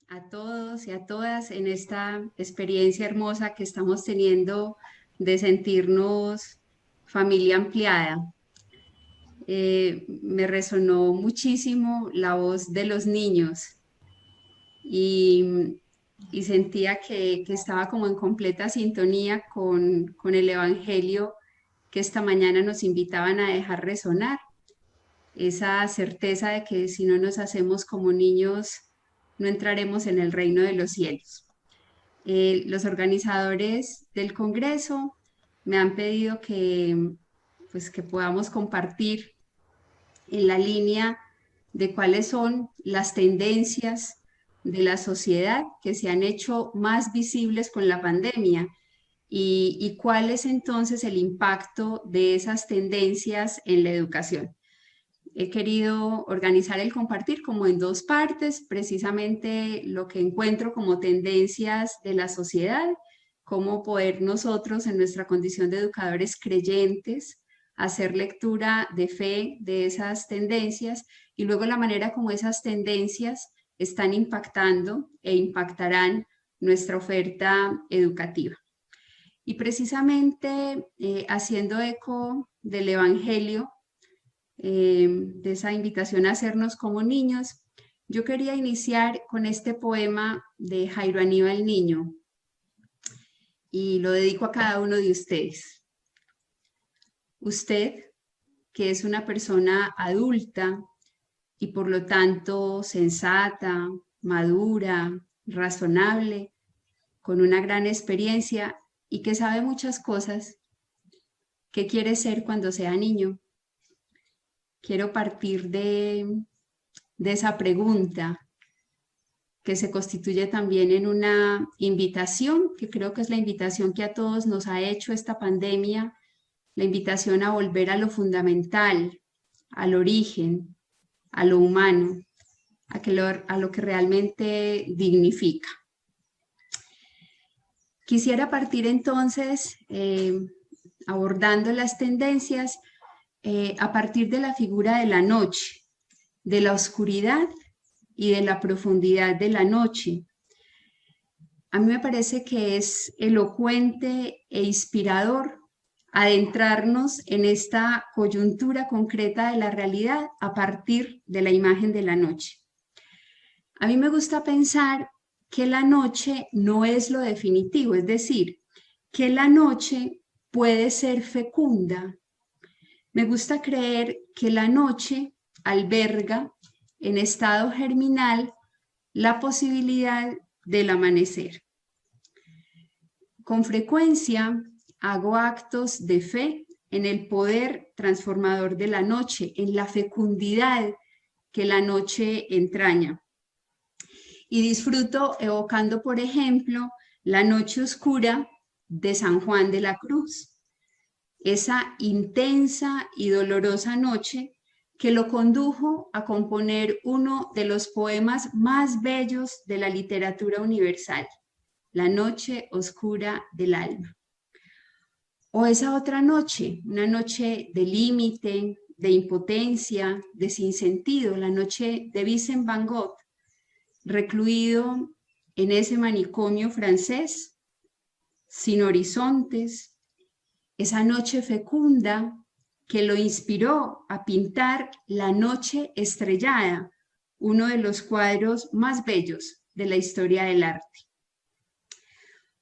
a todos y a todas en esta experiencia hermosa que estamos teniendo de sentirnos familia ampliada. Me resonó muchísimo la voz de los niños y, y sentía que estaba como en completa sintonía con el Evangelio que esta mañana nos invitaban a dejar resonar, esa certeza de que si no nos hacemos como niños, no entraremos en el reino de los cielos. Los organizadores del Congreso me han pedido que podamos compartir en la línea de cuáles son las tendencias de la sociedad que se han hecho más visibles con la pandemia y cuál es entonces el impacto de esas tendencias en la educación. He querido organizar el compartir como en dos partes, precisamente lo que encuentro como tendencias de la sociedad, cómo poder nosotros en nuestra condición de educadores creyentes hacer lectura de fe de esas tendencias y luego la manera como esas tendencias están impactando e impactarán nuestra oferta educativa. Y precisamente haciendo eco del Evangelio, de esa invitación a hacernos como niños, yo quería iniciar con este poema de Jairo Aníbal Niño y lo dedico a cada uno de ustedes. Usted, que es una persona adulta y por lo tanto sensata, madura, razonable, con una gran experiencia y que sabe muchas cosas, ¿qué quiere ser cuando sea niño? Quiero partir de esa pregunta que se constituye también en una invitación, que creo que es la invitación que a todos nos ha hecho esta pandemia, la invitación a volver a lo fundamental, al origen, a lo humano, a lo que realmente dignifica. Quisiera partir entonces abordando las tendencias a partir de la figura de la noche, de la oscuridad y de la profundidad de la noche. A mí me parece que es elocuente e inspirador adentrarnos en esta coyuntura concreta de la realidad a partir de la imagen de la noche. A mí me gusta pensar que la noche no es lo definitivo, es decir, que la noche puede ser fecunda. Me gusta creer que la noche alberga en estado germinal la posibilidad del amanecer. Con frecuencia hago actos de fe en el poder transformador de la noche, en la fecundidad que la noche entraña. Y disfruto evocando, por ejemplo, la noche oscura de San Juan de la Cruz, esa intensa y dolorosa noche que lo condujo a componer uno de los poemas más bellos de la literatura universal, La noche oscura del alma. O esa otra noche, una noche de límite, de impotencia, de sinsentido, la noche de Vincent Van Gogh, recluido en ese manicomio francés, sin horizontes, esa noche fecunda que lo inspiró a pintar La noche estrellada, uno de los cuadros más bellos de la historia del arte.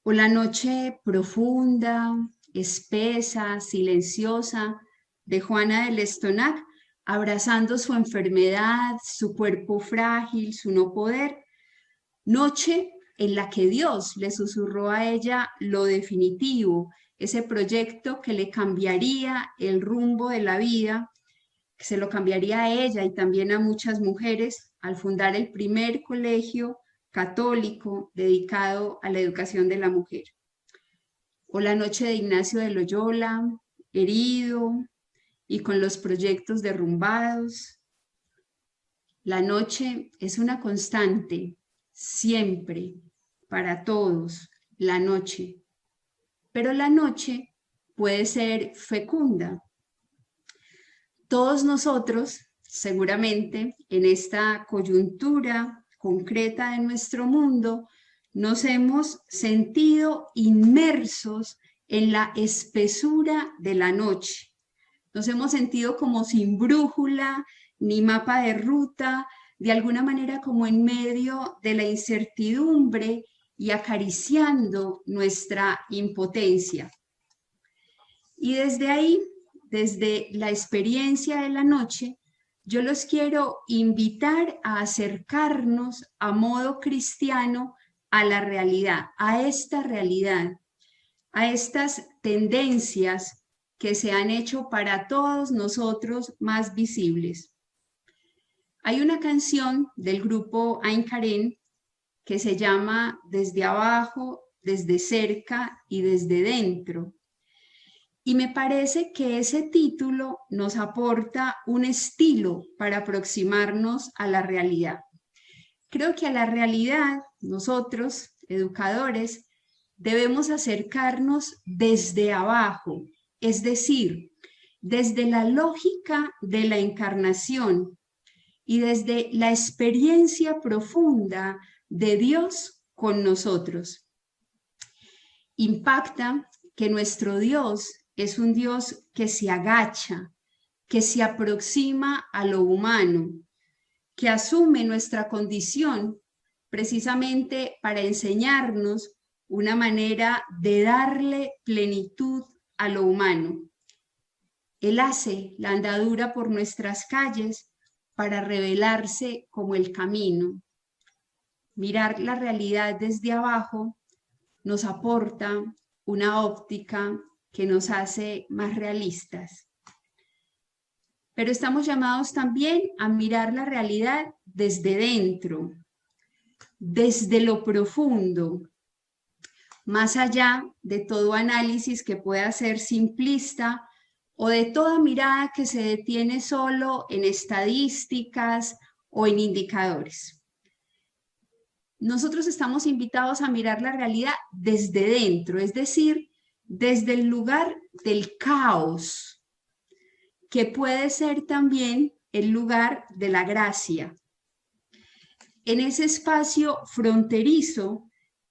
O la noche profunda, espesa, silenciosa de Juana de Lestonac, abrazando su enfermedad, su cuerpo frágil, su no poder. Noche en la que Dios le susurró a ella lo definitivo, ese proyecto que le cambiaría el rumbo de la vida, que se lo cambiaría a ella y también a muchas mujeres al fundar el primer colegio católico dedicado a la educación de la mujer. O la noche de Ignacio de Loyola, herido y con los proyectos derrumbados. La noche es una constante, siempre, para todos, la noche. Pero la noche puede ser fecunda. Todos nosotros, seguramente, en esta coyuntura concreta de nuestro mundo, nos hemos sentido inmersos en la espesura de la noche. Nos hemos sentido como sin brújula ni mapa de ruta, de alguna manera como en medio de la incertidumbre y acariciando nuestra impotencia. Y desde ahí, desde la experiencia de la noche, yo los quiero invitar a acercarnos a modo cristiano a la realidad, a estas tendencias que se han hecho para todos nosotros más visibles. Hay una canción del grupo Ain Karen que se llama Desde abajo, desde cerca y desde dentro. Y me parece que ese título nos aporta un estilo para aproximarnos a la realidad. Creo que a la realidad, nosotros, educadores, debemos acercarnos desde abajo, es decir, desde la lógica de la encarnación y desde la experiencia profunda de Dios con nosotros. Impacta que nuestro Dios es un Dios que se agacha, que se aproxima a lo humano, que asume nuestra condición precisamente para enseñarnos una manera de darle plenitud a lo humano. Él hace la andadura por nuestras calles para revelarse como el camino. Mirar la realidad desde abajo nos aporta una óptica que nos hace más realistas. Pero estamos llamados también a mirar la realidad desde dentro, desde lo profundo, más allá de todo análisis que pueda ser simplista o de toda mirada que se detiene solo en estadísticas o en indicadores. Nosotros estamos invitados a mirar la realidad desde dentro, es decir, desde el lugar del caos, que puede ser también el lugar de la gracia. En ese espacio fronterizo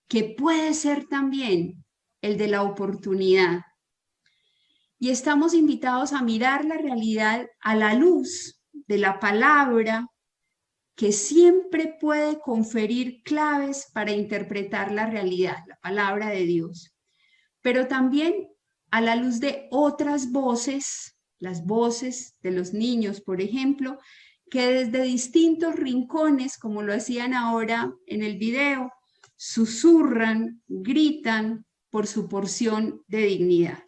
que puede ser también el de la oportunidad. Y estamos invitados a mirar la realidad a la luz de la palabra, que siempre puede conferir claves para interpretar la realidad, la palabra de Dios, pero también a la luz de otras voces, las voces de los niños, por ejemplo, que desde distintos rincones, como lo hacían ahora en el video, susurran, gritan por su porción de dignidad.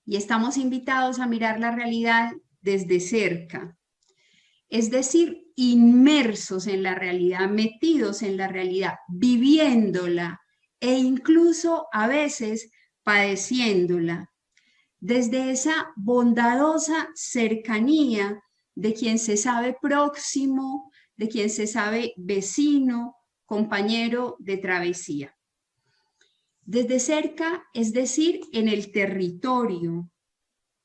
Y estamos invitados a mirar la realidad desde cerca, es decir, inmersos en la realidad, metidos en la realidad, viviéndola e incluso a veces padeciéndola, desde esa bondadosa cercanía de quien se sabe próximo, de quien se sabe vecino, compañero de travesía. Desde cerca, es decir, en el territorio,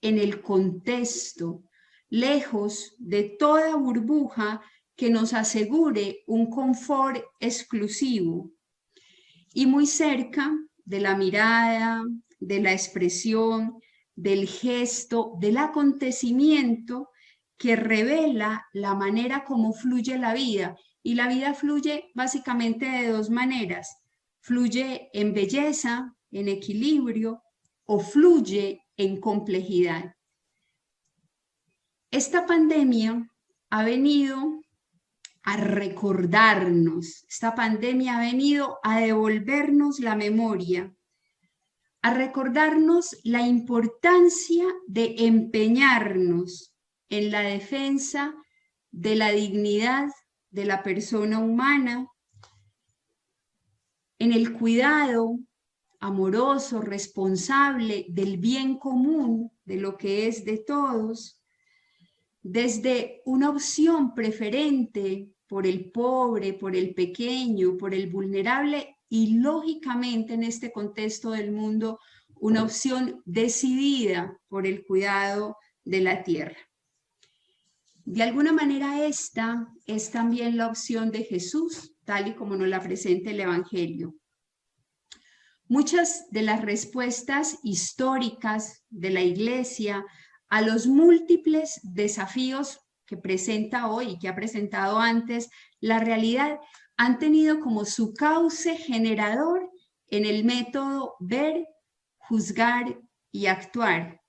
en el contexto, lejos de toda burbuja que nos asegure un confort exclusivo y muy cerca de la mirada, de la expresión, del gesto, del acontecimiento que revela la manera como fluye la vida. Y la vida fluye básicamente de dos maneras: fluye en belleza, en equilibrio, o fluye en complejidad. Esta pandemia ha venido a recordarnos, esta pandemia ha venido a devolvernos la memoria, a recordarnos la importancia de empeñarnos en la defensa de la dignidad de la persona humana, en el cuidado amoroso, responsable del bien común, de lo que es de todos, desde una opción preferente por el pobre, por el pequeño, por el vulnerable y lógicamente en este contexto del mundo una opción decidida por el cuidado de la tierra. De alguna manera esta es también la opción de Jesús, tal y como nos la presenta el Evangelio. Muchas de las respuestas históricas de la Iglesia a los múltiples desafíos que presenta hoy y que ha presentado antes la realidad han tenido como su cauce generador en el método ver, juzgar y actuar.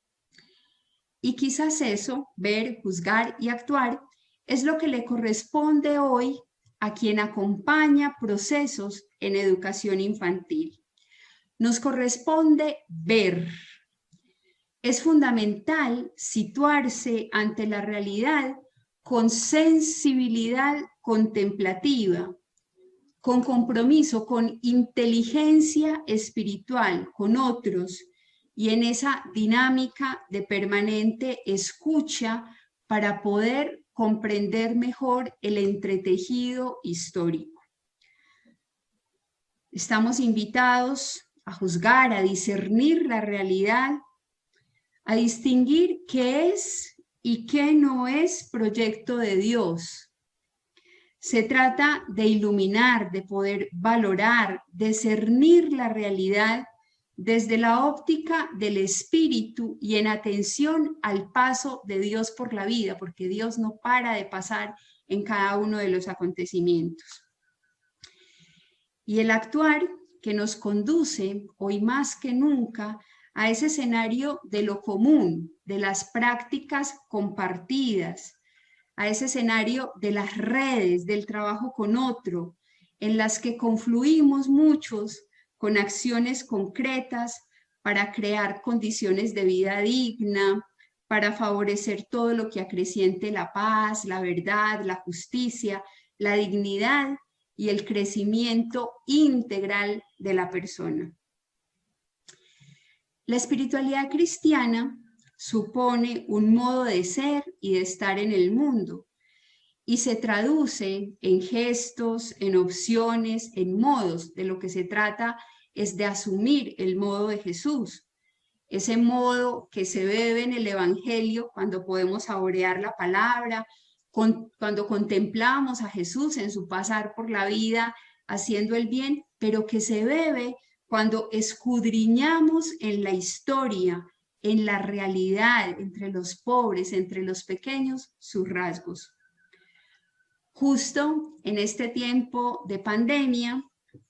Y quizás eso, ver, juzgar y actuar, es lo que le corresponde hoy a quien acompaña procesos en educación infantil. Nos corresponde ver. Es fundamental situarse ante la realidad con sensibilidad contemplativa, con compromiso, con inteligencia espiritual, con otros, y en esa dinámica de permanente escucha para poder comprender mejor el entretejido histórico. Estamos invitados a juzgar, a discernir la realidad, a distinguir qué es y qué no es proyecto de Dios. Se trata de iluminar, de poder valorar, discernir la realidad desde la óptica del espíritu y en atención al paso de Dios por la vida, porque Dios no para de pasar en cada uno de los acontecimientos. Y el actuar que nos conduce hoy más que nunca a ese escenario de lo común, de las prácticas compartidas, a ese escenario de las redes, del trabajo con otro, en las que confluimos muchos con acciones concretas para crear condiciones de vida digna, para favorecer todo lo que acreciente la paz, la verdad, la justicia, la dignidad y el crecimiento integral de la persona. La espiritualidad cristiana supone un modo de ser y de estar en el mundo y se traduce en gestos, en opciones, en modos. De lo que se trata es de asumir el modo de Jesús, ese modo que se bebe en el Evangelio cuando podemos saborear la palabra, cuando contemplamos a Jesús en su pasar por la vida haciendo el bien, pero que se bebe cuando escudriñamos en la historia, en la realidad, entre los pobres, entre los pequeños, sus rasgos. Justo en este tiempo de pandemia,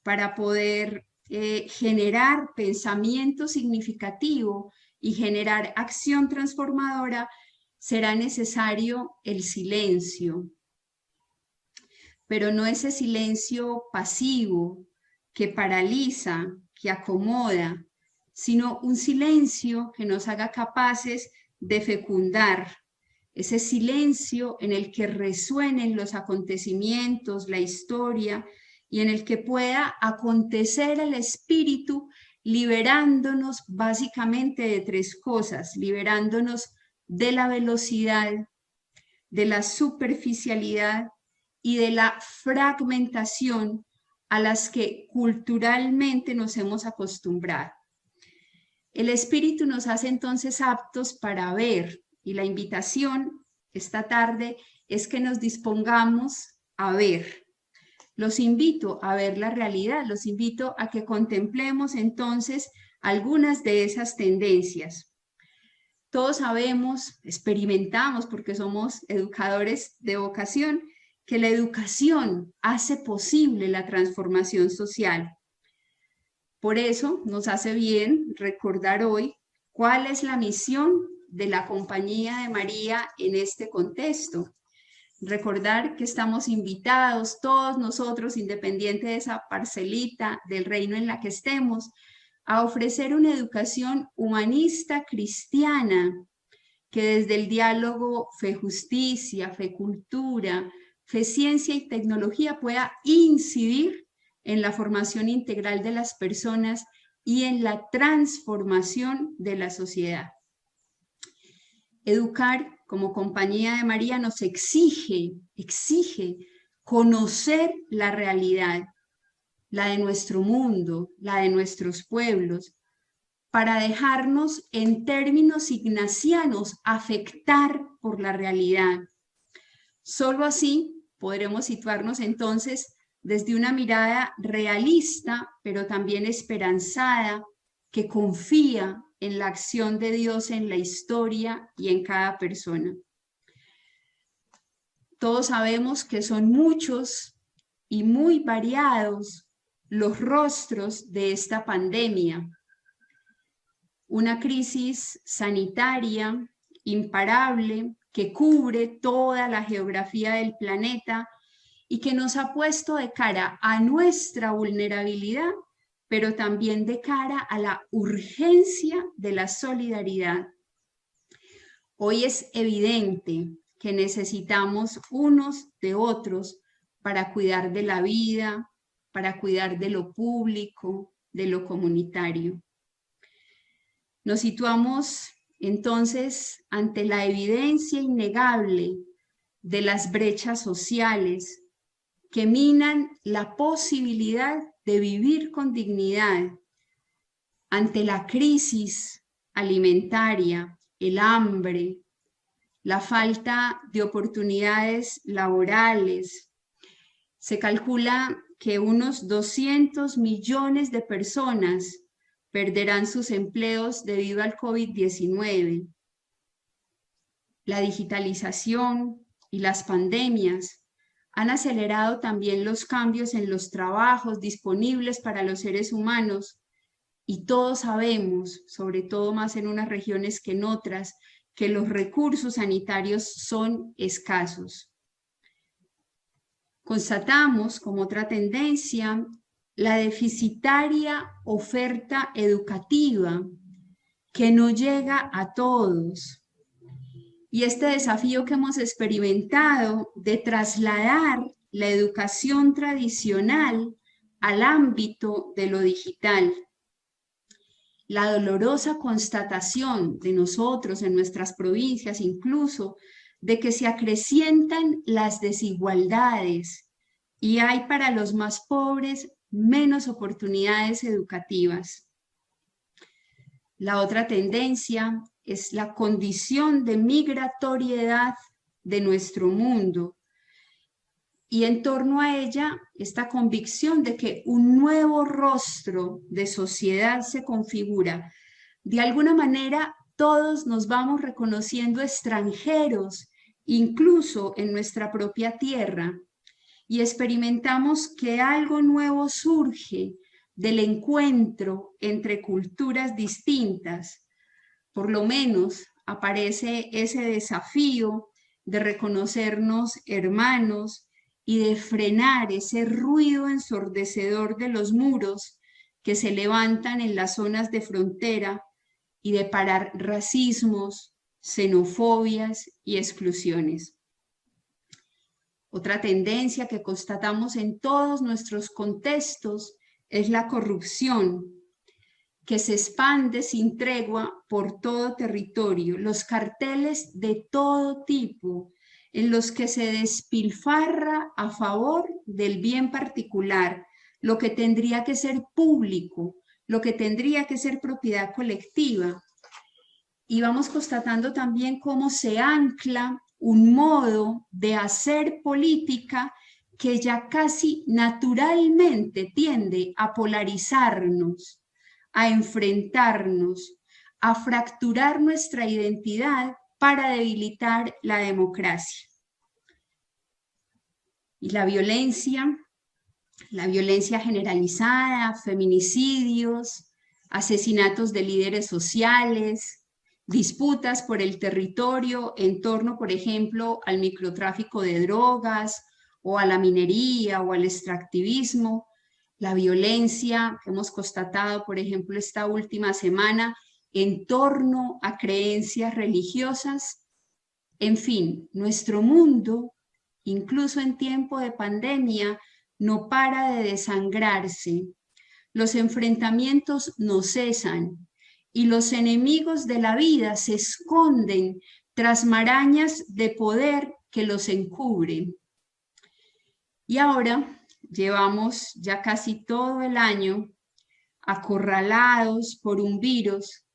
para poder generar pensamiento significativo y generar acción transformadora, será necesario el silencio, pero no ese silencio pasivo que paraliza, que acomoda, sino un silencio que nos haga capaces de fecundar, ese silencio en el que resuenen los acontecimientos, la historia, y en el que pueda acontecer el espíritu, liberándonos básicamente de tres cosas: liberándonos de la velocidad, de la superficialidad y de la fragmentación a las que culturalmente nos hemos acostumbrado. El espíritu nos hace entonces aptos para ver, y la invitación esta tarde es que nos dispongamos a ver. Los invito a ver la realidad, los invito a que contemplemos entonces algunas de esas tendencias. Todos sabemos, experimentamos, porque somos educadores de vocación, que la educación hace posible la transformación social. Por eso nos hace bien recordar hoy cuál es la misión de la Compañía de María en este contexto. Recordar que estamos invitados todos nosotros, independiente de esa parcelita del reino en la que estemos, a ofrecer una educación humanista cristiana que desde el diálogo fe-justicia, fe-cultura, fe-ciencia y tecnología pueda incidir en la formación integral de las personas y en la transformación de la sociedad. Educar como Compañía de María nos exige conocer la realidad, la de nuestro mundo, la de nuestros pueblos, para dejarnos en términos ignacianos afectar por la realidad, Solo así podremos situarnos entonces desde una mirada realista, pero también esperanzada, que confía en la acción de Dios en la historia y en cada persona. Todos sabemos que son muchos y muy variados los rostros de esta pandemia. Una crisis sanitaria imparable que cubre toda la geografía del planeta y que nos ha puesto de cara a nuestra vulnerabilidad, pero también de cara a la urgencia de la solidaridad. Hoy es evidente que necesitamos unos de otros para cuidar de la vida, para cuidar de lo público, de lo comunitario. Nos situamos entonces ante la evidencia innegable de las brechas sociales que minan la posibilidad de vivir con dignidad, ante la crisis alimentaria, el hambre, la falta de oportunidades laborales. Se calcula que unos 200 millones de personas perderán sus empleos debido al COVID-19. La digitalización y las pandemias han acelerado también los cambios en los trabajos disponibles para los seres humanos y todos sabemos, sobre todo más en unas regiones que en otras, que los recursos sanitarios son escasos. Constatamos como otra tendencia la deficitaria oferta educativa que no llega a todos. Y este desafío que hemos experimentado de trasladar la educación tradicional al ámbito de lo digital. La dolorosa constatación de nosotros en nuestras provincias incluso de que se acrecientan las desigualdades y hay para los más pobres menos oportunidades educativas. La otra tendencia es la condición de migratoriedad de nuestro mundo y en torno a ella esta convicción de que un nuevo rostro de sociedad se configura. De alguna manera todos nos vamos reconociendo extranjeros, incluso en nuestra propia tierra, y experimentamos que algo nuevo surge del encuentro entre culturas distintas. Por lo menos aparece ese desafío de reconocernos hermanos y de frenar ese ruido ensordecedor de los muros que se levantan en las zonas de frontera y de parar racismos, xenofobias y exclusiones. Otra tendencia que constatamos en todos nuestros contextos es la corrupción, que se expande sin tregua por todo territorio, los carteles de todo tipo, en los que se despilfarra a favor del bien particular, lo que tendría que ser público, lo que tendría que ser propiedad colectiva. Y vamos constatando también cómo se ancla un modo de hacer política que ya casi naturalmente tiende a polarizarnos, a enfrentarnos, a fracturar nuestra identidad para debilitar la democracia. Y la violencia generalizada, feminicidios, asesinatos de líderes sociales, disputas por el territorio en torno, por ejemplo, al microtráfico de drogas o a la minería o al extractivismo, la violencia que hemos constatado, por ejemplo, esta última semana en torno a creencias religiosas. En fin, nuestro mundo, incluso en tiempo de pandemia, no para de desangrarse. Los enfrentamientos no cesan y los enemigos de la vida se esconden tras marañas de poder que los encubren. Y ahora llevamos ya casi todo el año acorralados por un virus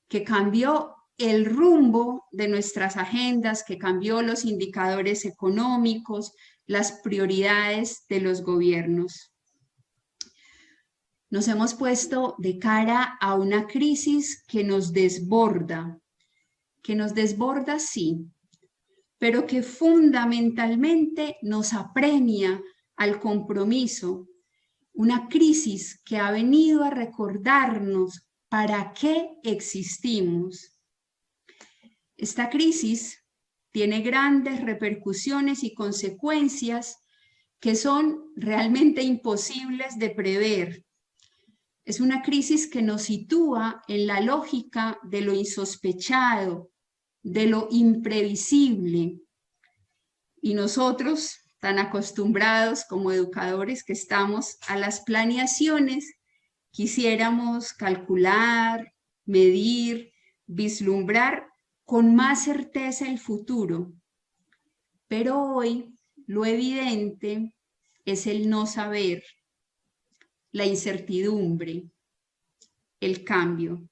que cambió el rumbo de nuestras agendas, que cambió los indicadores económicos, las prioridades de los gobiernos. Nos hemos puesto de cara a una crisis que nos desborda sí, pero que fundamentalmente nos apremia al compromiso. Una crisis que ha venido a recordarnos para qué existimos. Esta crisis tiene grandes repercusiones y consecuencias que son realmente imposibles de prever. Es una crisis que nos sitúa en la lógica de lo insospechado, de lo imprevisible. Y nosotros, tan acostumbrados como educadores que estamos a las planeaciones, quisiéramos calcular, medir, vislumbrar con más certeza el futuro. Pero hoy lo evidente es el no saber, la incertidumbre, el cambio.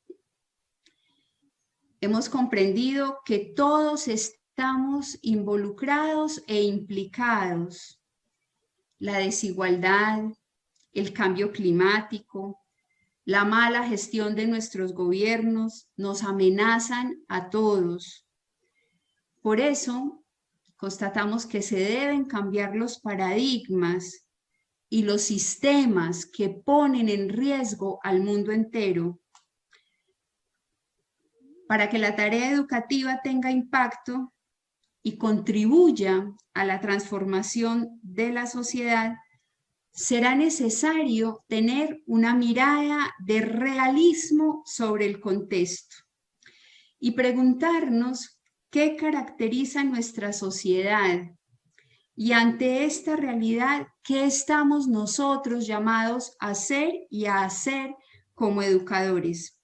Hemos comprendido que todos estamos involucrados e implicados. La desigualdad, el cambio climático, la mala gestión de nuestros gobiernos nos amenazan a todos. Por eso, constatamos que se deben cambiar los paradigmas y los sistemas que ponen en riesgo al mundo entero. Para que la tarea educativa tenga impacto y contribuya a la transformación de la sociedad, será necesario tener una mirada de realismo sobre el contexto y preguntarnos qué caracteriza nuestra sociedad y ante esta realidad, ¿qué estamos nosotros llamados a ser y a hacer como educadores?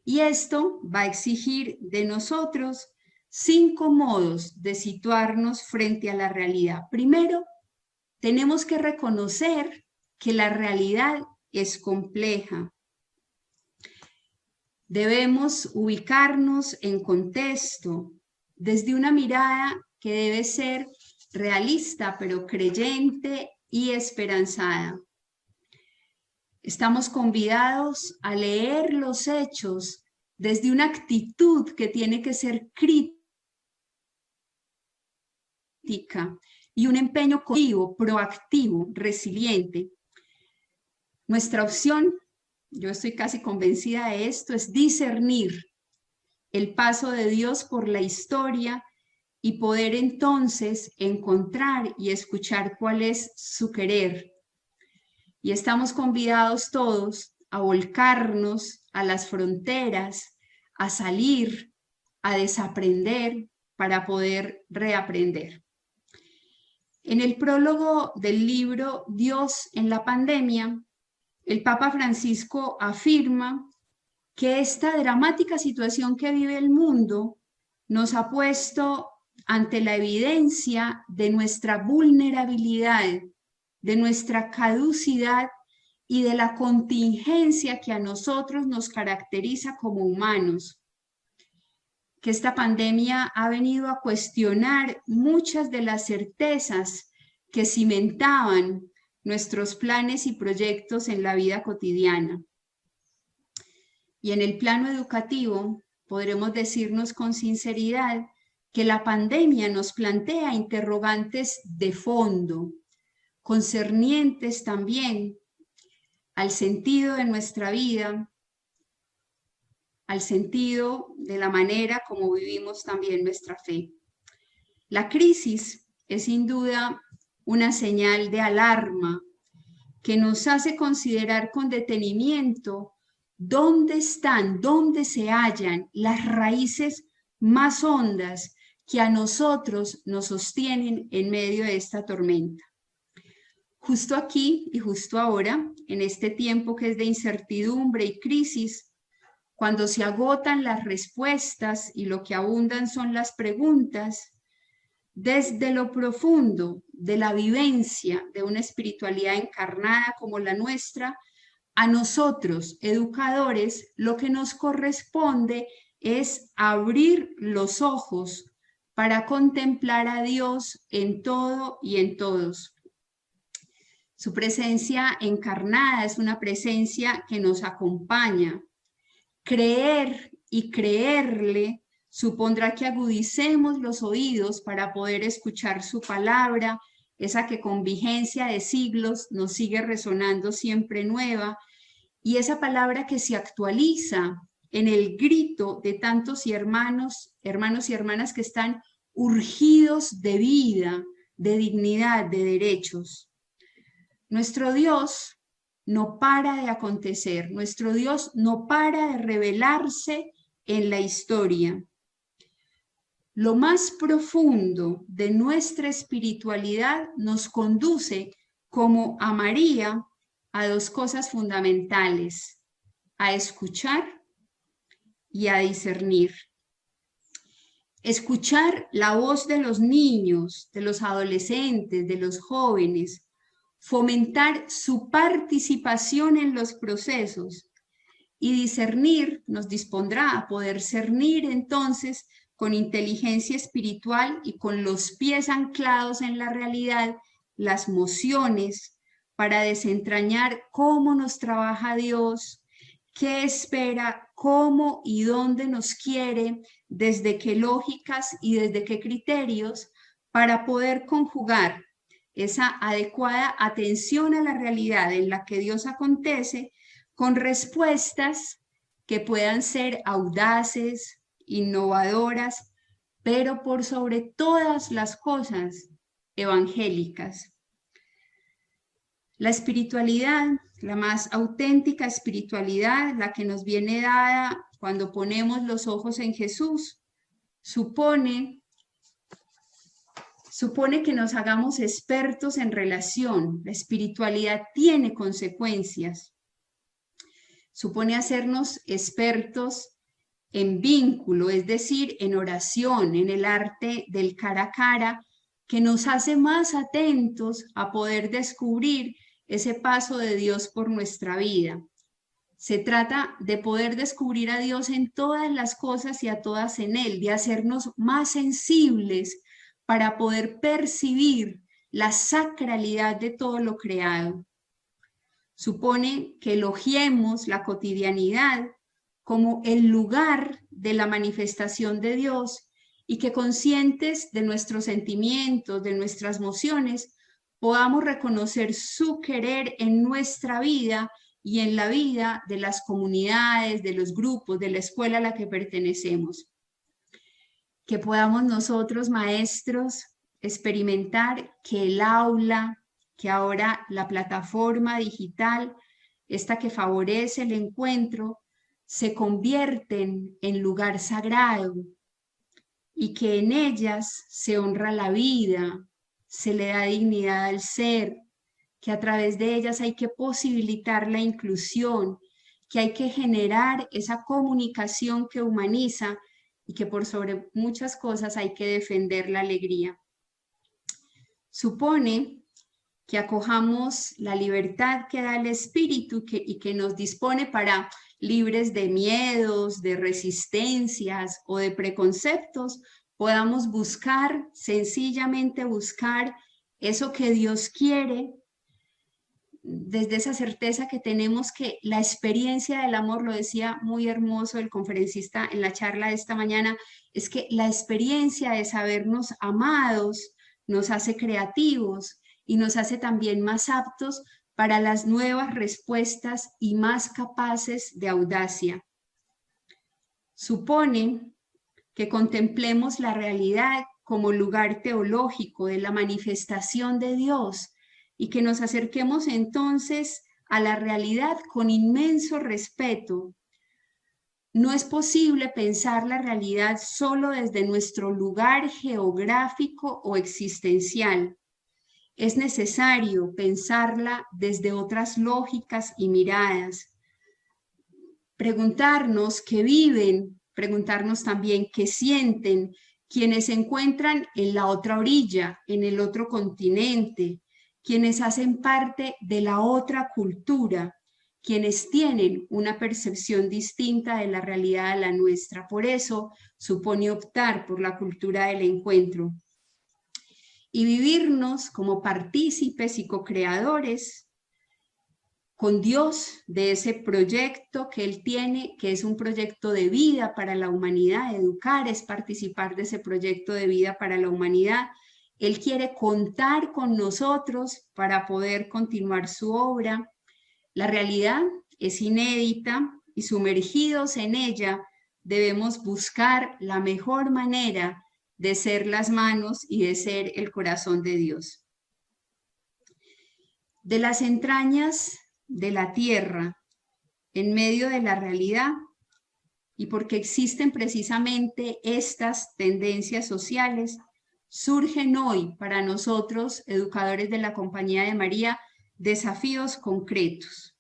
Y esto va a exigir de nosotros 5 modos de situarnos frente a la realidad. Primero, tenemos que reconocer que la realidad es compleja. Debemos ubicarnos en contexto, desde una mirada que debe ser realista, pero creyente y esperanzada. Estamos convidados a leer los hechos desde una actitud que tiene que ser crítica y un empeño proactivo, resiliente. Nuestra opción, yo estoy casi convencida de esto, es discernir el paso de Dios por la historia y poder entonces encontrar y escuchar cuál es su querer. Y estamos convidados todos a volcarnos a las fronteras, a salir, a desaprender para poder reaprender. En el prólogo del libro Dios en la pandemia, el Papa Francisco afirma que esta dramática situación que vive el mundo nos ha puesto ante la evidencia de nuestra vulnerabilidad, de nuestra caducidad y de la contingencia que a nosotros nos caracteriza como humanos. Que esta pandemia ha venido a cuestionar muchas de las certezas que cimentaban nuestros planes y proyectos en la vida cotidiana. Y en el plano educativo, podremos decirnos con sinceridad que la pandemia nos plantea interrogantes de fondo, concernientes también al sentido de nuestra vida, al sentido de la manera como vivimos también nuestra fe. La crisis es sin duda una señal de alarma que nos hace considerar con detenimiento dónde están, dónde se hallan las raíces más hondas que a nosotros nos sostienen en medio de esta tormenta. Justo aquí y justo ahora, en este tiempo que es de incertidumbre y crisis, cuando se agotan las respuestas y lo que abundan son las preguntas, desde lo profundo de la vivencia de una espiritualidad encarnada como la nuestra, a nosotros, educadores, lo que nos corresponde es abrir los ojos para contemplar a Dios en todo y en todos. Su presencia encarnada es una presencia que nos acompaña. Creer y creerle supondrá que agudicemos los oídos para poder escuchar su palabra, esa que con vigencia de siglos nos sigue resonando siempre nueva, y esa palabra que se actualiza en el grito de tantos hermanos y hermanas que están urgidos de vida, de dignidad, de derechos. Nuestro Dios no para de acontecer, nuestro Dios no para de revelarse en la historia. Lo más profundo de nuestra espiritualidad nos conduce, como a María, a dos cosas fundamentales: a escuchar y a discernir. Escuchar la voz de los niños, de los adolescentes, de los jóvenes, fomentar su participación en los procesos, y discernir nos dispondrá a poder cernir entonces con inteligencia espiritual y con los pies anclados en la realidad las mociones para desentrañar cómo nos trabaja Dios, qué espera, cómo y dónde nos quiere, desde qué lógicas y desde qué criterios, para poder conjugar esa adecuada atención a la realidad en la que Dios acontece con respuestas que puedan ser audaces, innovadoras, pero por sobre todas las cosas, evangélicas. La espiritualidad, la más auténtica espiritualidad, la que nos viene dada cuando ponemos los ojos en Jesús, supone que nos hagamos expertos en relación. La espiritualidad tiene consecuencias. Supone hacernos expertos en vínculo, es decir, en oración, en el arte del cara a cara, que nos hace más atentos a poder descubrir ese paso de Dios por nuestra vida. Se trata de poder descubrir a Dios en todas las cosas y a todas en Él, de hacernos más sensibles para poder percibir la sacralidad de todo lo creado. Supone que elogiemos la cotidianidad como el lugar de la manifestación de Dios y que, conscientes de nuestros sentimientos, de nuestras emociones, podamos reconocer su querer en nuestra vida y en la vida de las comunidades, de los grupos, de la escuela a la que pertenecemos. Que podamos nosotros, maestros, experimentar que el aula, que ahora la plataforma digital, esta que favorece el encuentro, se convierten en lugar sagrado y que en ellas se honra la vida, se le da dignidad al ser, que a través de ellas hay que posibilitar la inclusión, que hay que generar esa comunicación que humaniza y que por sobre muchas cosas hay que defender la alegría. Supone que acojamos la libertad que da el Espíritu y que nos dispone para, libres de miedos, de resistencias o de preconceptos, podamos buscar, sencillamente buscar eso que Dios quiere, desde esa certeza que tenemos que la experiencia del amor, lo decía muy hermoso el conferencista en la charla de esta mañana, es que la experiencia de sabernos amados nos hace creativos y nos hace también más aptos para las nuevas respuestas y más capaces de audacia. Supone que contemplemos la realidad como lugar teológico de la manifestación de Dios y que nos acerquemos entonces a la realidad con inmenso respeto. No es posible pensar la realidad solo desde nuestro lugar geográfico o existencial. Es necesario pensarla desde otras lógicas y miradas. Preguntarnos qué viven, preguntarnos también qué sienten quienes se encuentran en la otra orilla, en el otro continente, quienes hacen parte de la otra cultura, quienes tienen una percepción distinta de la realidad a la nuestra. Por eso supone optar por la cultura del encuentro y vivirnos como partícipes y co-creadores con Dios de ese proyecto que Él tiene, que es un proyecto de vida para la humanidad. Educar es participar de ese proyecto de vida para la humanidad. Él quiere contar con nosotros para poder continuar su obra. La realidad es inédita y sumergidos en ella debemos buscar la mejor manera de ser las manos y de ser el corazón de Dios. De las entrañas de la tierra, en medio de la realidad, y porque existen precisamente estas tendencias sociales, surgen hoy para nosotros, educadores de la Compañía de María, desafíos concretos.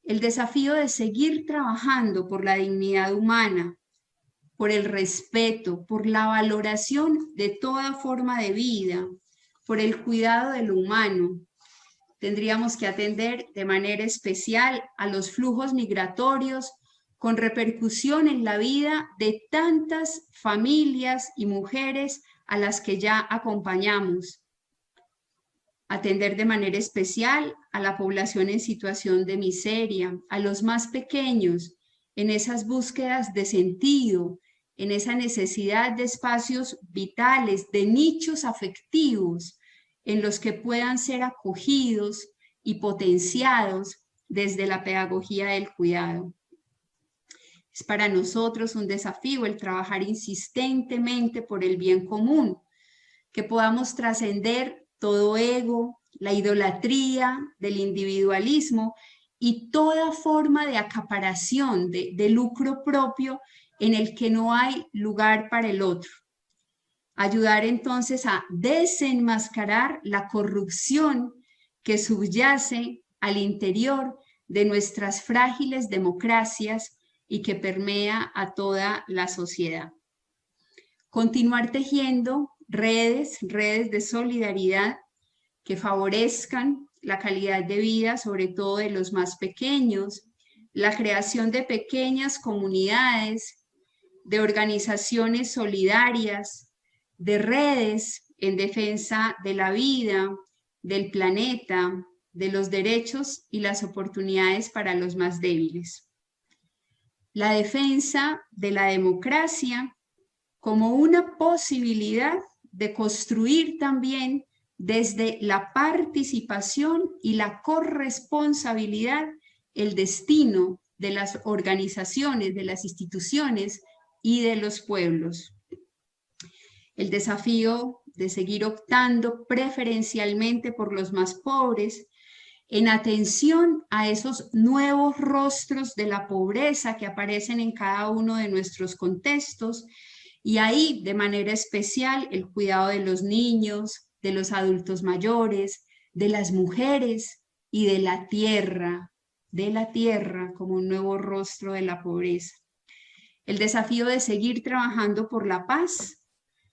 El desafío de seguir trabajando por la dignidad humana, por el respeto, por la valoración de toda forma de vida, por el cuidado de lo humano. Tendríamos que atender de manera especial a los flujos migratorios con repercusión en la vida de tantas familias y mujeres a las que ya acompañamos. Atender de manera especial a la población en situación de miseria, a los más pequeños, en esas búsquedas de sentido, en esa necesidad de espacios vitales, de nichos afectivos, en los que puedan ser acogidos y potenciados desde la pedagogía del cuidado. Es para nosotros un desafío el trabajar insistentemente por el bien común, que podamos trascender todo ego, la idolatría del individualismo y toda forma de acaparación, de lucro propio en el que no hay lugar para el otro. Ayudar entonces a desenmascarar la corrupción que subyace al interior de nuestras frágiles democracias y que permea a toda la sociedad. Continuar tejiendo redes de solidaridad que favorezcan la calidad de vida, sobre todo de los más pequeños, la creación de pequeñas comunidades, de organizaciones solidarias, de redes en defensa de la vida, del planeta, de los derechos y las oportunidades para los más débiles. La defensa de la democracia como una posibilidad de construir también desde la participación y la corresponsabilidad el destino de las organizaciones, de las instituciones y de los pueblos. El desafío de seguir optando preferencialmente por los más pobres, en atención a esos nuevos rostros de la pobreza que aparecen en cada uno de nuestros contextos, y ahí de manera especial el cuidado de los niños, de los adultos mayores, de las mujeres y de la tierra como un nuevo rostro de la pobreza. El desafío de seguir trabajando por la paz,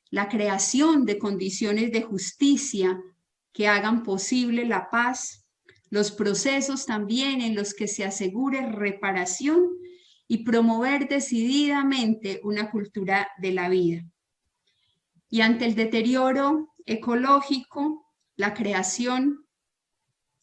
la creación de condiciones de justicia que hagan posible la paz, los procesos también en los que se asegure reparación y promover decididamente una cultura de la vida. Y ante el deterioro ecológico, la creación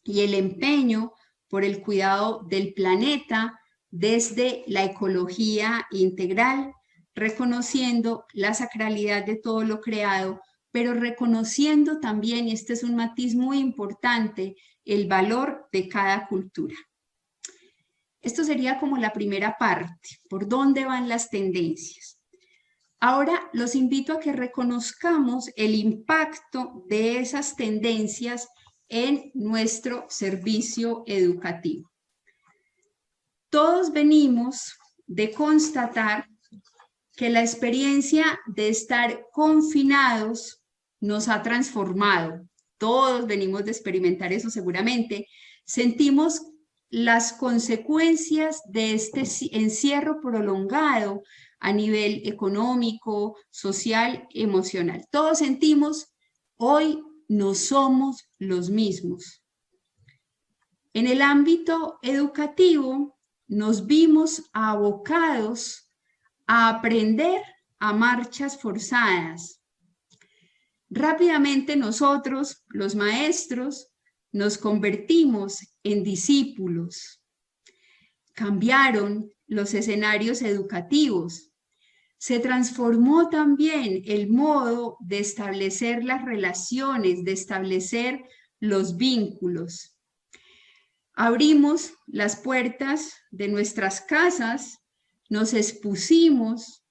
y el empeño por el cuidado del planeta desde la ecología integral, reconociendo la sacralidad de todo lo creado, pero reconociendo también, y este es un matiz muy importante, el valor de cada cultura. Esto sería como la primera parte, por dónde van las tendencias. Ahora los invito a que reconozcamos el impacto de esas tendencias en nuestro servicio educativo. Todos venimos de constatar que la experiencia de estar confinados nos ha transformado. Todos venimos de experimentar eso seguramente. Sentimos las consecuencias de este encierro prolongado a nivel económico, social, emocional. Todos sentimos, hoy no somos los mismos. En el ámbito educativo nos vimos abocados a aprender a marchas forzadas. Rápidamente nosotros, los maestros, nos convertimos en discípulos. Cambiaron los escenarios educativos. Se transformó también el modo de establecer las relaciones, de establecer los vínculos. Abrimos las puertas de nuestras casas, nos expusimos,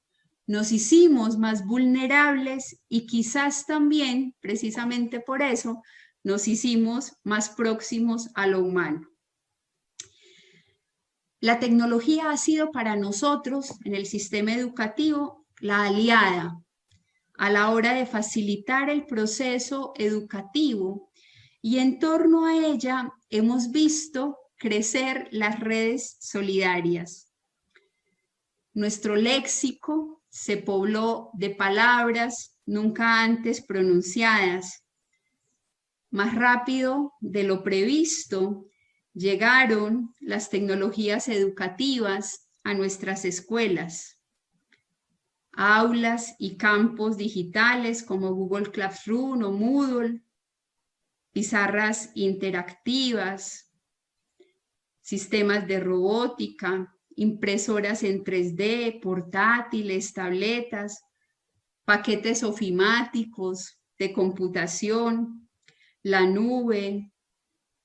nos hicimos más vulnerables y quizás también, precisamente por eso, nos hicimos más próximos a lo humano. La tecnología ha sido para nosotros en el sistema educativo la aliada a la hora de facilitar el proceso educativo y en torno a ella hemos visto crecer las redes solidarias. Nuestro léxico se pobló de palabras nunca antes pronunciadas. Más rápido de lo previsto, llegaron las tecnologías educativas a nuestras escuelas. Aulas y campos digitales como Google Classroom o Moodle, pizarras interactivas, sistemas de robótica, impresoras en 3D, portátiles, tabletas, paquetes ofimáticos de computación, la nube,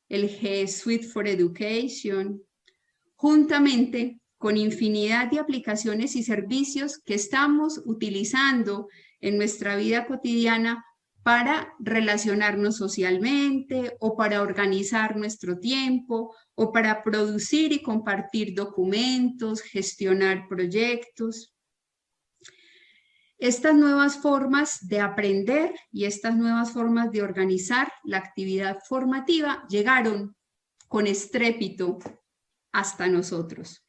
el G Suite for Education, juntamente con infinidad de aplicaciones y servicios que estamos utilizando en nuestra vida cotidiana para relacionarnos socialmente o para organizar nuestro tiempo o para producir y compartir documentos, gestionar proyectos. Estas nuevas formas de aprender y estas nuevas formas de organizar la actividad formativa llegaron con estrépito hasta nosotros.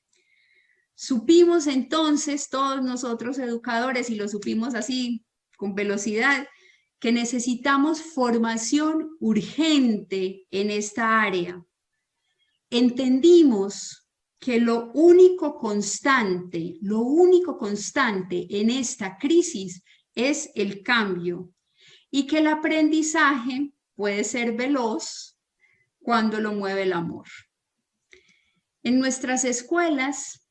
Supimos entonces, todos nosotros educadores, y lo supimos así con velocidad, que necesitamos formación urgente en esta área. Entendimos que lo único constante en esta crisis es el cambio y que el aprendizaje puede ser veloz cuando lo mueve el amor. En nuestras escuelas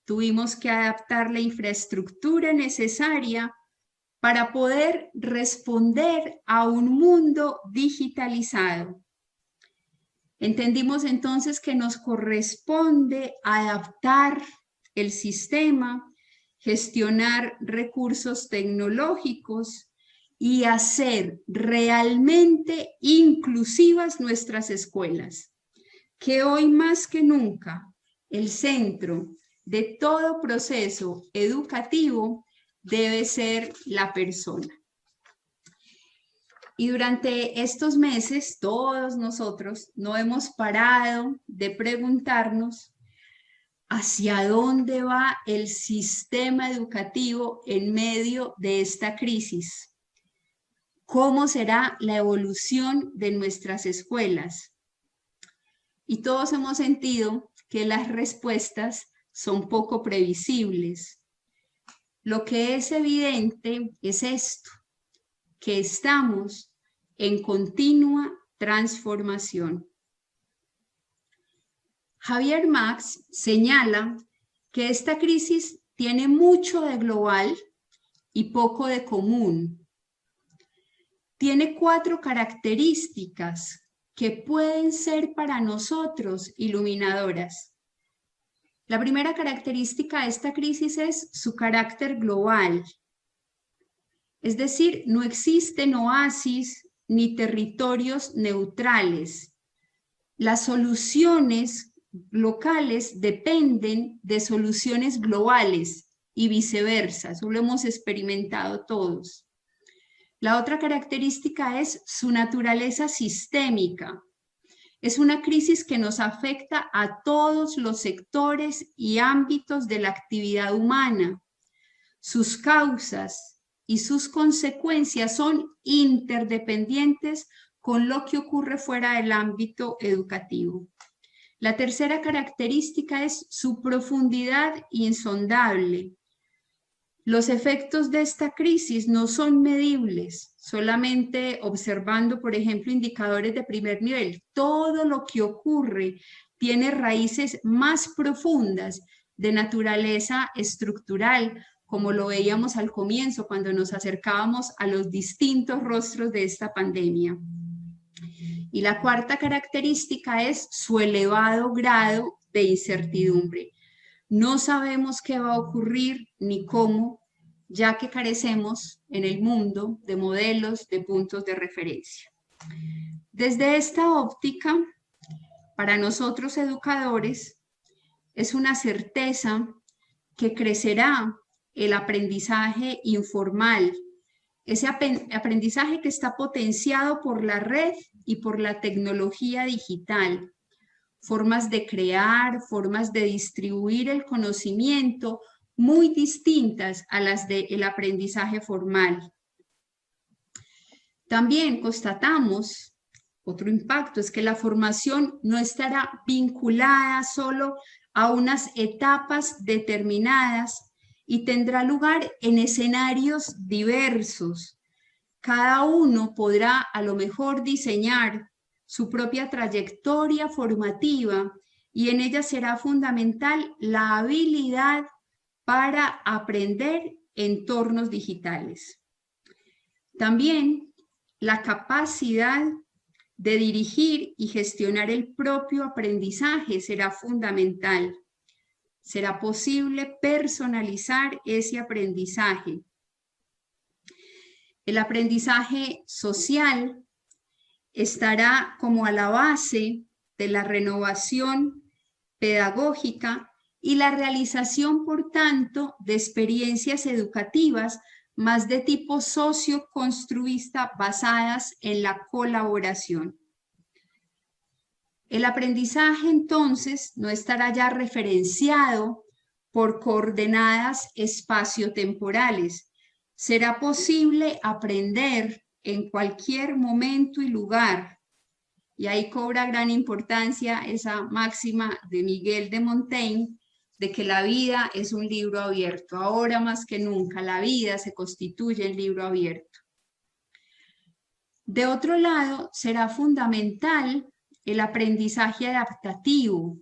tuvimos que adaptar la infraestructura necesaria para poder responder a un mundo digitalizado. Entendimos entonces que nos corresponde adaptar el sistema, gestionar recursos tecnológicos y hacer realmente inclusivas nuestras escuelas, que hoy más que nunca el centro de todo proceso educativo debe ser la persona. Y durante estos meses, todos nosotros no hemos parado de preguntarnos hacia dónde va el sistema educativo en medio de esta crisis. ¿Cómo será la evolución de nuestras escuelas? Y todos hemos sentido que las respuestas son poco previsibles. Lo que es evidente es esto, que estamos en continua transformación. Javier Marx señala que esta crisis tiene mucho de global y poco de común. Tiene 4 características que pueden ser para nosotros iluminadoras. La primera característica de esta crisis es su carácter global. Es decir, no existen oasis ni territorios neutrales. Las soluciones locales dependen de soluciones globales y viceversa. Eso lo hemos experimentado todos. La otra característica es su naturaleza sistémica. Es una crisis que nos afecta a todos los sectores y ámbitos de la actividad humana. Sus causas y sus consecuencias son interdependientes con lo que ocurre fuera del ámbito educativo. La tercera característica es su profundidad insondable. Los efectos de esta crisis no son medibles, solamente observando, por ejemplo, indicadores de primer nivel. Todo lo que ocurre tiene raíces más profundas de naturaleza estructural, como lo veíamos al comienzo cuando nos acercábamos a los distintos rostros de esta pandemia. Y la cuarta característica es su elevado grado de incertidumbre. No sabemos qué va a ocurrir ni cómo, ya que carecemos en el mundo de modelos, de puntos de referencia. Desde esta óptica, para nosotros educadores, es una certeza que crecerá el aprendizaje informal, ese aprendizaje que está potenciado por la red y por la tecnología digital, formas de crear, formas de distribuir el conocimiento muy distintas a las del aprendizaje formal. También constatamos, otro impacto es que la formación no estará vinculada solo a unas etapas determinadas y tendrá lugar en escenarios diversos. Cada uno podrá a lo mejor diseñar su propia trayectoria formativa y en ella será fundamental la habilidad para aprender entornos digitales. También la capacidad de dirigir y gestionar el propio aprendizaje será fundamental. Será posible personalizar ese aprendizaje. El aprendizaje social estará como a la base de la renovación pedagógica y la realización, por tanto, de experiencias educativas más de tipo socioconstruista basadas en la colaboración. El aprendizaje, entonces, no estará ya referenciado por coordenadas espaciotemporales. Será posible aprender en cualquier momento y lugar. Y ahí cobra gran importancia esa máxima de Miguel de Montaigne, de que la vida es un libro abierto. Ahora más que nunca, la vida se constituye en libro abierto. De otro lado, será fundamental el aprendizaje adaptativo,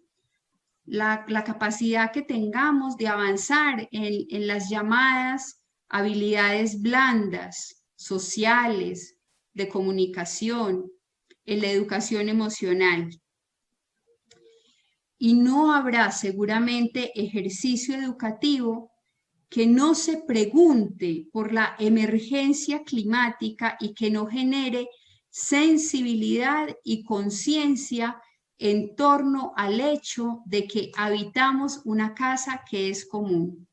la capacidad que tengamos de avanzar en las llamadas habilidades blandas, sociales, de comunicación, en la educación emocional. Y no habrá seguramente ejercicio educativo que no se pregunte por la emergencia climática y que no genere sensibilidad y conciencia en torno al hecho de que habitamos una casa que es común.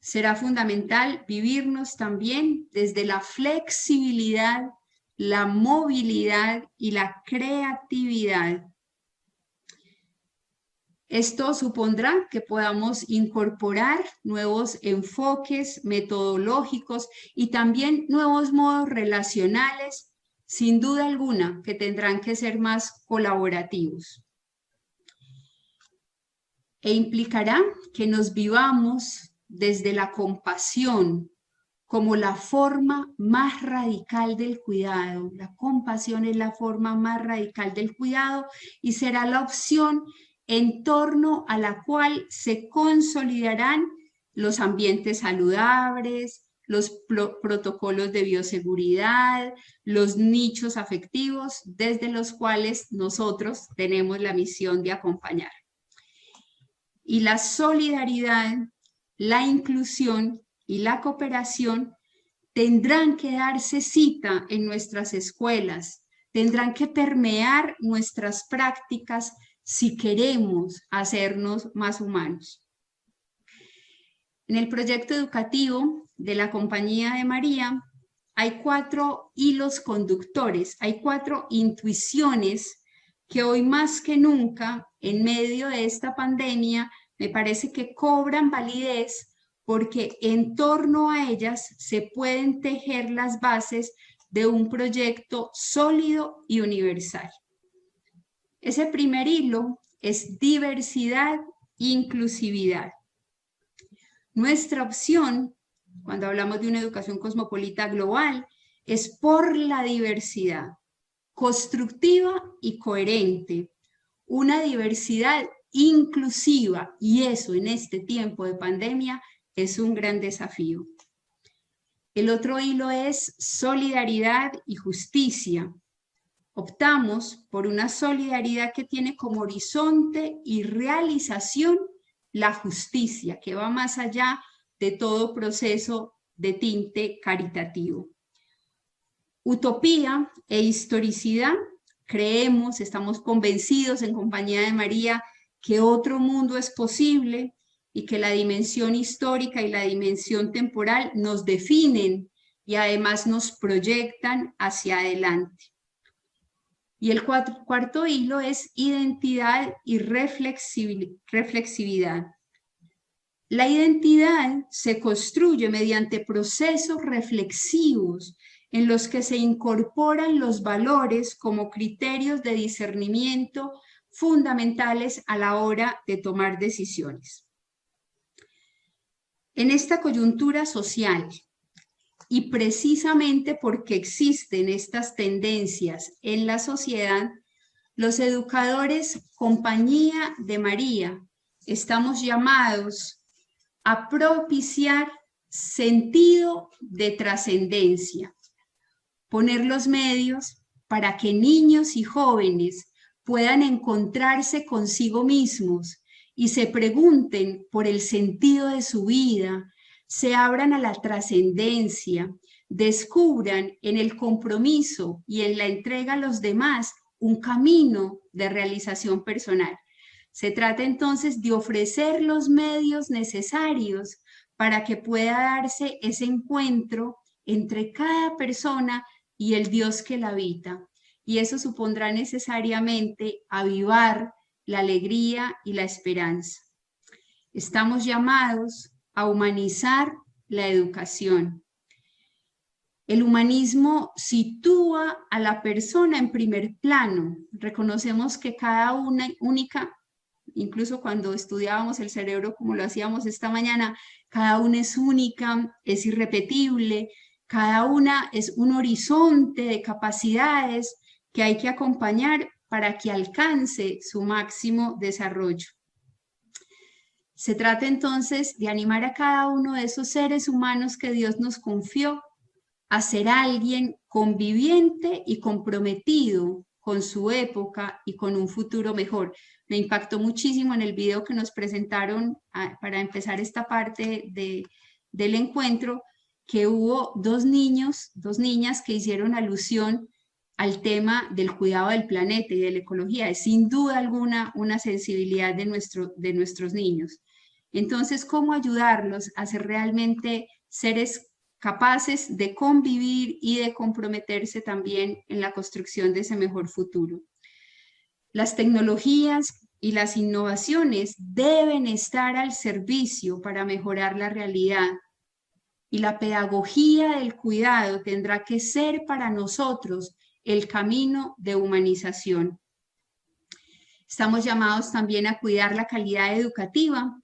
Será fundamental vivirnos también desde la flexibilidad, la movilidad y la creatividad. Esto supondrá que podamos incorporar nuevos enfoques metodológicos y también nuevos modos relacionales, sin duda alguna, que tendrán que ser más colaborativos. E implicará que nos vivamos desde la compasión como la forma más radical del cuidado. La compasión es la forma más radical del cuidado y será la opción en torno a la cual se consolidarán los ambientes saludables, los protocolos de bioseguridad, los nichos afectivos desde los cuales nosotros tenemos la misión de acompañar. Y la solidaridad, la inclusión y la cooperación tendrán que darse cita en nuestras escuelas, tendrán que permear nuestras prácticas si queremos hacernos más humanos. En el proyecto educativo de la Compañía de María hay 4 hilos conductores, hay 4 intuiciones que hoy más que nunca, en medio de esta pandemia, me parece que cobran validez porque en torno a ellas se pueden tejer las bases de un proyecto sólido y universal. Ese primer hilo es diversidad e inclusividad. Nuestra opción, cuando hablamos de una educación cosmopolita global, es por la diversidad, constructiva y coherente, una diversidad inclusiva, y eso en este tiempo de pandemia es un gran desafío. El otro hilo es solidaridad y justicia. Optamos por una solidaridad que tiene como horizonte y realización la justicia, que va más allá de todo proceso de tinte caritativo. Utopía e historicidad, creemos, estamos convencidos en compañía de María que otro mundo es posible y que la dimensión histórica y la dimensión temporal nos definen y además nos proyectan hacia adelante. Y el cuarto hilo es identidad y reflexividad. La identidad se construye mediante procesos reflexivos en los que se incorporan los valores como criterios de discernimiento fundamentales a la hora de tomar decisiones. En esta coyuntura social, y precisamente porque existen estas tendencias en la sociedad, los educadores Compañía de María estamos llamados a propiciar sentido de trascendencia, poner los medios para que niños y jóvenes puedan encontrarse consigo mismos y se pregunten por el sentido de su vida, se abran a la trascendencia, descubran en el compromiso y en la entrega a los demás un camino de realización personal. Se trata entonces de ofrecer los medios necesarios para que pueda darse ese encuentro entre cada persona y el Dios que la habita. Y eso supondrá necesariamente avivar la alegría y la esperanza. Estamos llamados a humanizar la educación. El humanismo sitúa a la persona en primer plano. Reconocemos que cada una única, incluso cuando estudiábamos el cerebro como lo hacíamos esta mañana, cada una es única, es irrepetible, cada una es un horizonte de capacidades que hay que acompañar para que alcance su máximo desarrollo. Se trata entonces de animar a cada uno de esos seres humanos que Dios nos confió a ser alguien conviviente y comprometido con su época y con un futuro mejor. Me impactó muchísimo en el video que nos presentaron para empezar esta parte del encuentro, que hubo dos niñas que hicieron alusión al tema del cuidado del planeta y de la ecología. Es sin duda alguna una sensibilidad de nuestros niños. Entonces, ¿cómo ayudarlos a ser realmente seres capaces de convivir y de comprometerse también en la construcción de ese mejor futuro? Las tecnologías y las innovaciones deben estar al servicio para mejorar la realidad, y la pedagogía del cuidado tendrá que ser para nosotros el camino de humanización. Estamos llamados también a cuidar la calidad educativa.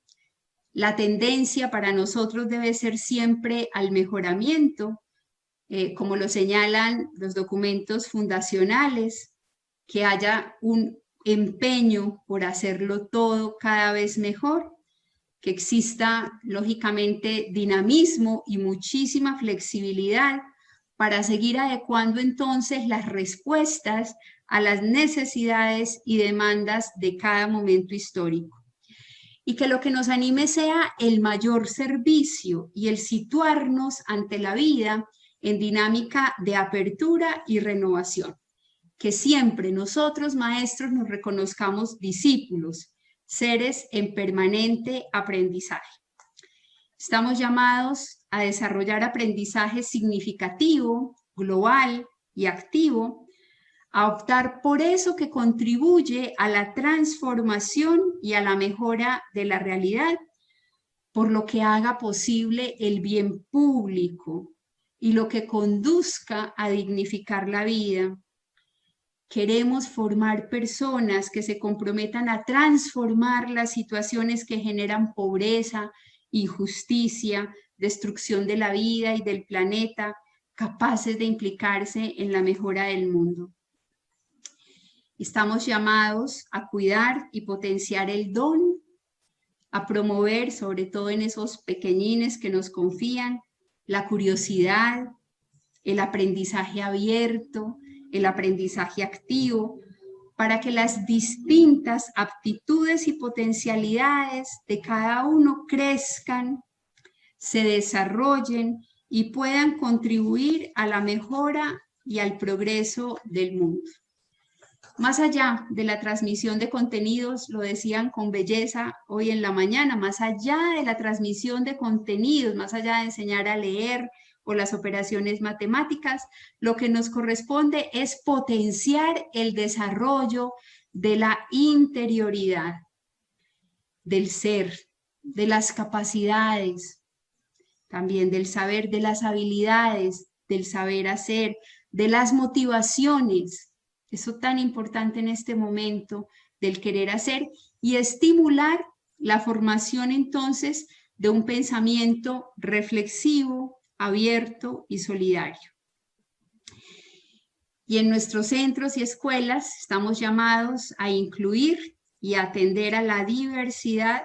La tendencia para nosotros debe ser siempre al mejoramiento, como lo señalan los documentos fundacionales, que haya un empeño por hacerlo todo cada vez mejor, que exista lógicamente dinamismo y muchísima flexibilidad para seguir adecuando entonces las respuestas a las necesidades y demandas de cada momento histórico. Y que lo que nos anime sea el mayor servicio y el situarnos ante la vida en dinámica de apertura y renovación. Que siempre nosotros, maestros, nos reconozcamos discípulos, seres en permanente aprendizaje. Estamos llamados a desarrollar aprendizaje significativo, global y activo, a optar por eso que contribuye a la transformación y a la mejora de la realidad, por lo que haga posible el bien público y lo que conduzca a dignificar la vida. Queremos formar personas que se comprometan a transformar las situaciones que generan pobreza, injusticia, destrucción de la vida y del planeta, capaces de implicarse en la mejora del mundo. Estamos llamados a cuidar y potenciar el don, a promover, sobre todo en esos pequeñines que nos confían, la curiosidad, el aprendizaje abierto, el aprendizaje activo, para que las distintas aptitudes y potencialidades de cada uno crezcan, se desarrollen y puedan contribuir a la mejora y al progreso del mundo. Más allá de la transmisión de contenidos, lo decían con belleza hoy en la mañana, más allá de la transmisión de contenidos, más allá de enseñar a leer o las operaciones matemáticas, lo que nos corresponde es potenciar el desarrollo de la interioridad, del ser, de las capacidades, también del saber, de las habilidades, del saber hacer, de las motivaciones, eso tan importante en este momento del querer hacer, y estimular la formación entonces de un pensamiento reflexivo, abierto y solidario. Y en nuestros centros y escuelas estamos llamados a incluir y a atender a la diversidad,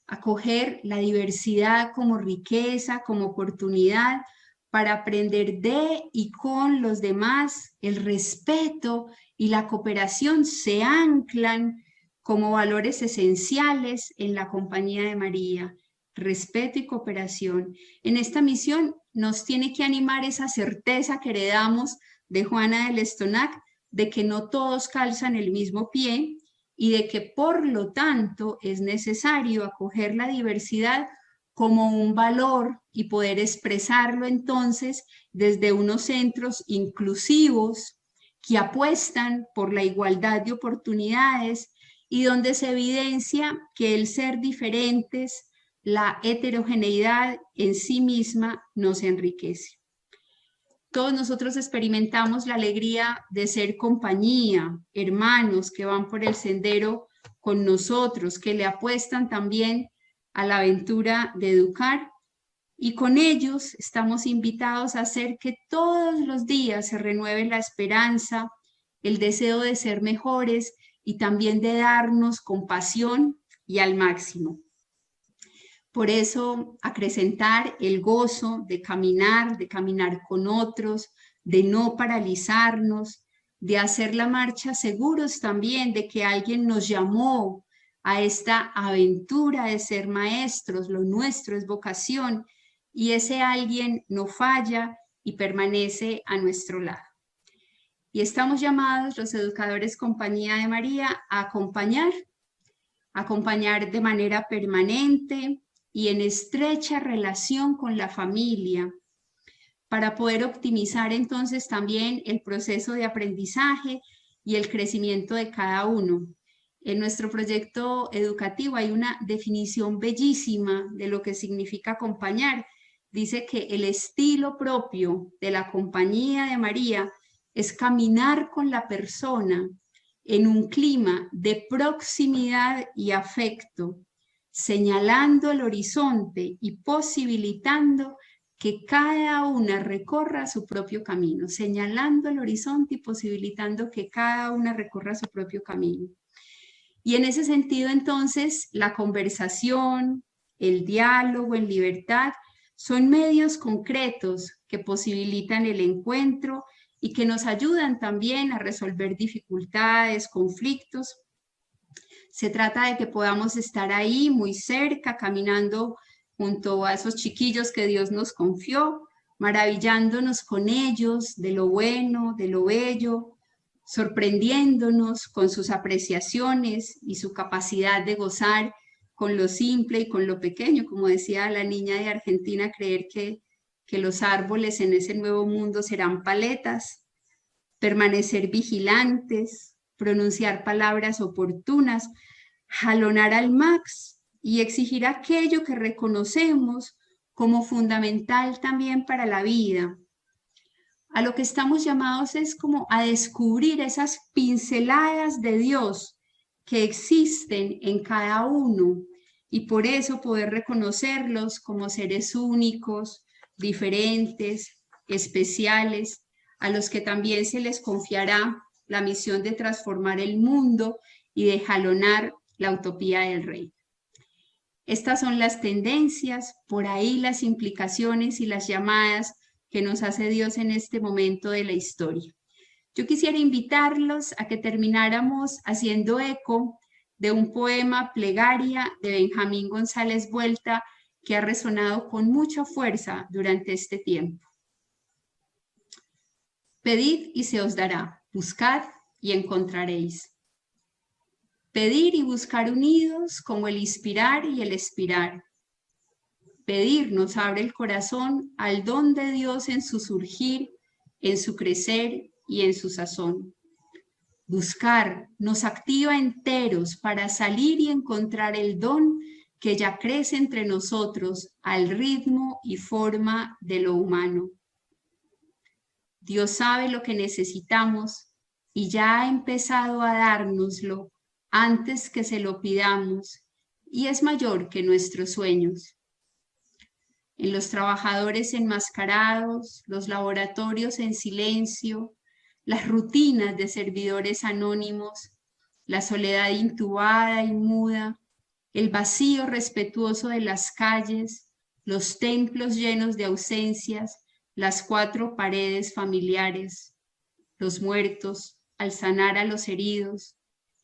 acoger la diversidad como riqueza, como oportunidad para aprender de y con los demás. El respeto y la cooperación se anclan como valores esenciales en la Compañía de María. Respeto y cooperación. En esta misión nos tiene que animar esa certeza que heredamos de Juana del Estonac, de que no todos calzan el mismo pie y de que por lo tanto es necesario acoger la diversidad como un valor y poder expresarlo entonces desde unos centros inclusivos que apuestan por la igualdad de oportunidades y donde se evidencia que el ser diferentes, la heterogeneidad en sí misma nos enriquece. Todos nosotros experimentamos la alegría de ser compañía, hermanos que van por el sendero con nosotros, que le apuestan también a la aventura de educar, y con ellos estamos invitados a hacer que todos los días se renueve la esperanza, el deseo de ser mejores y también de darnos compasión y al máximo. Por eso, acrecentar el gozo de caminar con otros, de no paralizarnos, de hacer la marcha seguros también de que alguien nos llamó a esta aventura de ser maestros, lo nuestro es vocación, y ese alguien no falla y permanece a nuestro lado. Y estamos llamados, los educadores Compañía de María, a acompañar de manera permanente y en estrecha relación con la familia, para poder optimizar entonces también el proceso de aprendizaje y el crecimiento de cada uno. En nuestro proyecto educativo hay una definición bellísima de lo que significa acompañar. Dice que el estilo propio de la Compañía de María es caminar con la persona en un clima de proximidad y afecto, señalando el horizonte y posibilitando que cada una recorra su propio camino, señalando el horizonte y posibilitando que cada una recorra su propio camino. Y en ese sentido, entonces, la conversación, el diálogo en libertad, son medios concretos que posibilitan el encuentro y que nos ayudan también a resolver dificultades, conflictos. Se trata de que podamos estar ahí muy cerca, caminando junto a esos chiquillos que Dios nos confió, maravillándonos con ellos de lo bueno, de lo bello, sorprendiéndonos con sus apreciaciones y su capacidad de gozar con lo simple y con lo pequeño. Como decía la niña de Argentina, creer que los árboles en ese nuevo mundo serán paletas, permanecer vigilantes, pronunciar palabras oportunas, jalonar al max y exigir aquello que reconocemos como fundamental también para la vida. A lo que estamos llamados es como a descubrir esas pinceladas de Dios que existen en cada uno y por eso poder reconocerlos como seres únicos, diferentes, especiales, a los que también se les confiará la misión de transformar el mundo y de jalonar la utopía del rey. Estas son las tendencias, por ahí las implicaciones y las llamadas que nos hace Dios en este momento de la historia. Yo quisiera invitarlos a que termináramos haciendo eco de un poema Plegaria de Benjamín González Vuelta que ha resonado con mucha fuerza durante este tiempo. Pedid y se os dará, buscad y encontraréis. Pedir y buscar unidos como el inspirar y el expirar. Pedir nos abre el corazón al don de Dios en su surgir, en su crecer y en su sazón. Buscar nos activa enteros para salir y encontrar el don que ya crece entre nosotros al ritmo y forma de lo humano. Dios sabe lo que necesitamos y ya ha empezado a dárnoslo antes que se lo pidamos y es mayor que nuestros sueños. En los trabajadores enmascarados, los laboratorios en silencio, las rutinas de servidores anónimos, la soledad intubada y muda, el vacío respetuoso de las calles, los templos llenos de ausencias, las cuatro paredes familiares, los muertos al sanar a los heridos,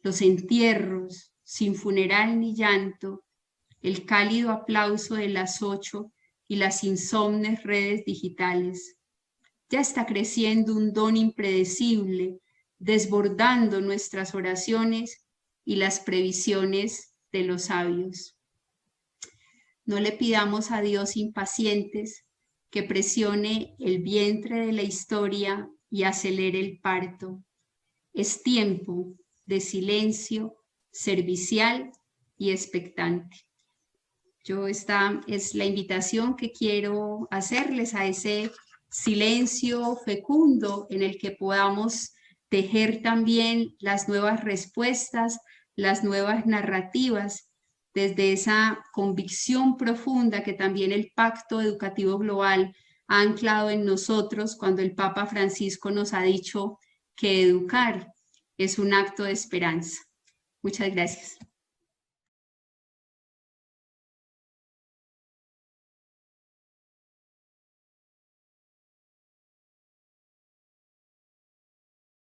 los entierros sin funeral ni llanto, el cálido aplauso de las 8 y las insomnes redes digitales. Ya está creciendo un don impredecible, desbordando nuestras oraciones y las previsiones de los sabios. No le pidamos a Dios impacientes que presione el vientre de la historia y acelere el parto. Es tiempo de silencio, servicial y expectante. Esta es la invitación que quiero hacerles a ese silencio fecundo en el que podamos tejer también las nuevas respuestas, las nuevas narrativas, desde esa convicción profunda que también el Pacto Educativo Global ha anclado en nosotros cuando el Papa Francisco nos ha dicho que educar es un acto de esperanza. Muchas gracias.